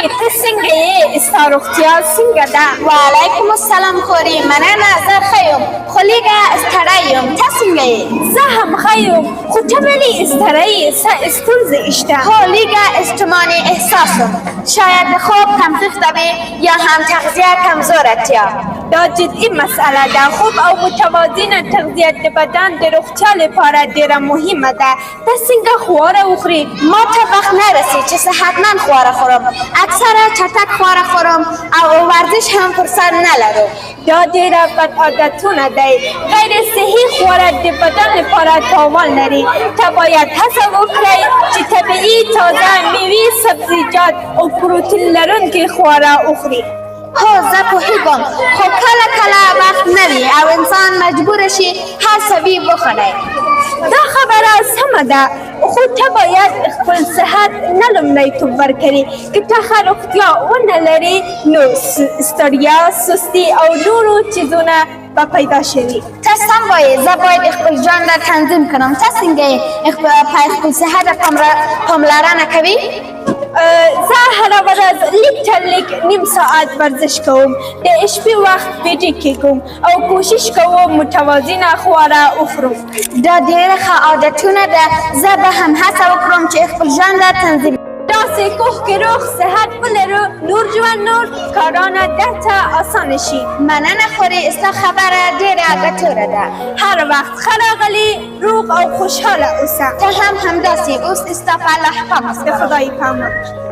ته څنګه یې؟ ستا روغتیا څنګه ده؟ وعلیکم السلام خورې، مننه، زه ښه یم، خو لږه ستړی یم. ته څنګه یې؟ زه هم ښه یم، خو ته ولې ستړی یې؟ څه ستونزې شته؟ هو، لږه ستوماني احساس یم. شاید د خوب کمښت وي یا هم تغذیه کمزورتیا. دا جدي مسئله ده. خوب او متوازنه تغذیه د بدن د روغتیا لپاره ډېره مهمه ده. ته څنګه خواړه وخورې؟ ما ته وخت نه رسي چې صحتمند خواړه خورم. اکثره چټک خواړه خورم او ورزش هم فرصت نه لرو. دا ډېره بد عادتونه دی. غیر صحي خواړه د بدن لپاره تاوان لري. ته باید هڅه وکړئ چې طبیعي، تازه میوې، سبزیجات او پروتین لرونکي خواړه وخورئ. هو، زه پوهېږم، خو کله کله وخت نه وي او انسان مجبور شي هر څه وي وخوري. دا خبره سمه ده، خو ته باید خپل صحت نه لومړیتوب ورکړې. که ته ښه روغتیا ونه لرې نو ستړیا، سستي او نورو چیزونه به پیدا شوي. ته سم وایې، زه باید خپل ژوند را تنظیم کړم. ته څنګه یې؟ خپل صحت ته پاملرنه کوې؟ زه هره ورځ لږ تر لږ نیم ساعت ورزش کوم، د شپې وخت ویډیو کیږم او کوشش کوم متوازنه خواړه وخورم. دا ډېره ښه عادتونه ده. زه به هم هڅه وکړم چې خپل ژوند را تنظیم داسې کوښ کې روغ صحت ولرو، نور ژوند، نور کارانه درته اسانه شي. مننه خورې، ستا خبره ډېره ګټوره ده. هر وخت ښه راغلې، روغ او خوشحاله اوسه. ته هم همداسې اوس. ستا په الله پام. د خدای په امان.